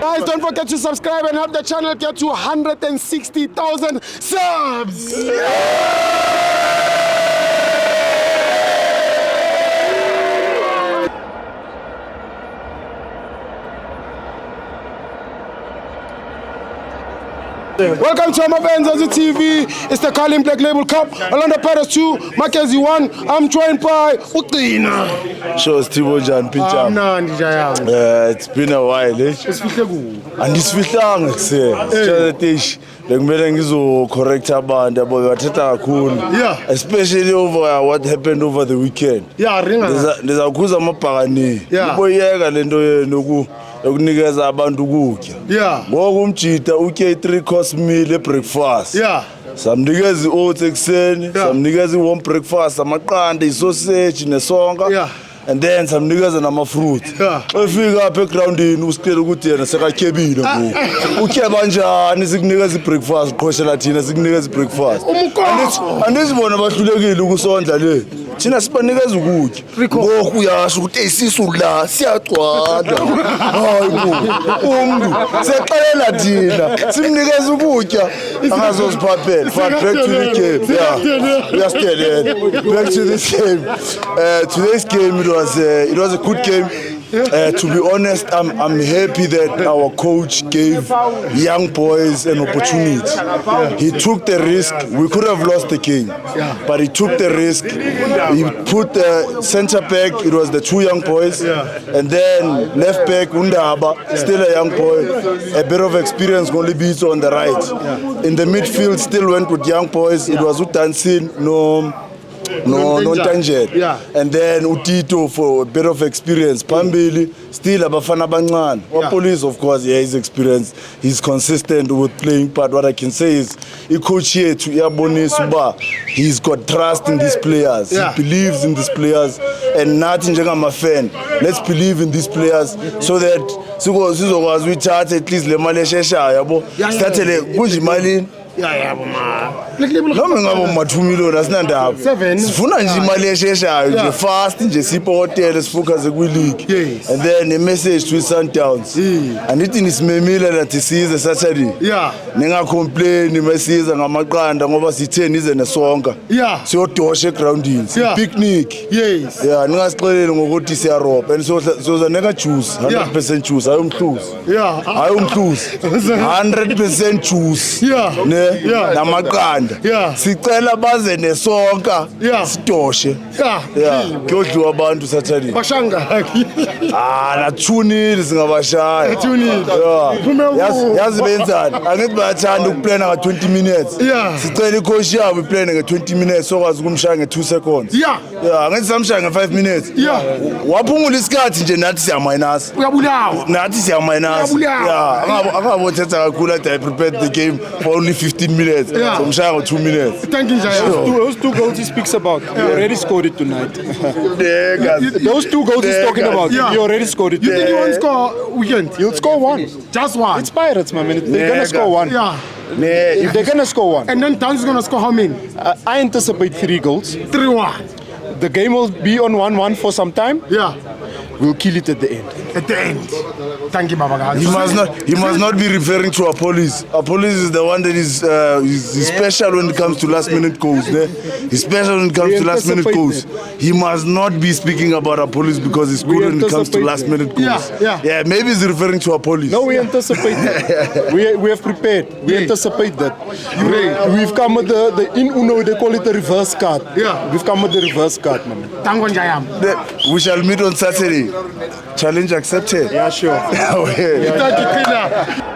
Guys, don't forget to subscribe and help the channel get to 160,000 subs. Welcome to Amavenzazi TV. It's the Carlin Black Label Cup. Orlando Pirates 2, Mackenzie 1. I'm joined by Utina. Sure, Steve Jan Pincham. It's been a while, eh? And it's fihlanga kuseni. Bekumele ngizo-correct abantu yabo bathetha kakhulu, especially over what happened over the weekend. Ndizakhuza amabhakani uboyeka lento yenu yokunikeza abantu ukutya. Ngoku umjita utye i-3-course meal ebreakfast. Samnikeza i-oats ekuseni, samnikeza i-warm breakfast, amaqanda, i-sausage nesonka. And then samnikeza nama-fruits. Efika apha egrawundini usicela ukuthi yena sekatyebile ngoku. Utyeba njani sikunikeza i-breakfast, uqhoshela thina sikunikeza i-breakfast. Andizibona bahlulekile ukusondla le. Thina sibanikeza ukutya. Ngoku uyasho ukuthi isisu la siyagcwala. Hayi umntu sexelela thina simnikeza ukutya angazoziphaphela. But back to the game. We are still back to this game. Today's game it was a good game. To be honest, I'm happy that our coach gave young boys an opportunity. He took the risk. We could have lost the game, but he took the risk. He put the centre back. It was the two young boys, and then left back Undaba, still a young boy, a bit of experience. Only beats on the right. In the midfield, still went with young boys. It was Utansin, no Tanjet. And then Utito for a bit of experience. Pambili, still Abafana Bangan. Police, of course, he's experienced. He's consistent with playing part. What I can say is, he coach here to Yaboni Suba. He's got trust in these players. He believes in these players. And nothing I'm a fan. Let's believe in these players so that as we chat at least le Malaysia yabo. Started Malin. Noma ngabo ma2 million asinandaba. Sifuna nje imali esheshayo nje fast nje sipho hotel sifocus kwi-league. And then a message to Sundowns. Andithi nisimemile nathi size Saturday. Ninga complain mesiza ngamaqanda ngoba sitheni ize nesonka. Siyodosha egroundini. Picnic. Ningasixeleli ngokuthi siyaroba and soza neka juice 100% juice hayi umhluzi. Hayi umhluzi. 100% juice. Namaqanda sicela baze nesonka sidoshe kuyodliwa abantu Saturday bashangaki nathunile singabashaya yazi benzani angithi bayathanda ukuplana nga20 minutes sicela icoach yabo iplane nge20 minutes sokwazi ukumshaya nge2 seconds angithi samshaya nge5 minutes waphungula isikhathi nje nathi siya minus uyabulawa nathi siya minus angabothetha kakhulu that I prepared the game for only 15 minutes. So I'm shy 2 minutes. Thank you, Jaya. Those two goals he speaks about, you already scored it tonight. Those two goals he's talking about, you already scored it. You think you won't score weekend? You'll score one. Just one? It's Pirates, my man. They're going to score one. If they're going to score one. And then Downs is going to score how many? I anticipate 3 goals. 3-1. The game will be on 1-1 for some time. We'll kill it at the end. At the end. Thank you, Baba guys. He must not be referring to Apollos. Apollos is the one that is special when it comes to last-minute goals. He's special when it comes to last-minute goals. He must not be speaking about Apollos because he's good when it comes to last-minute goals. Maybe he's referring to Apollos. No, we anticipate that. We have prepared. We anticipate that. We've come with the in Uno, they call it the reverse card. We've come with the reverse card, man. We shall meet on Saturday. Challenge accepted. Yeah, sure. Thank you, Tina.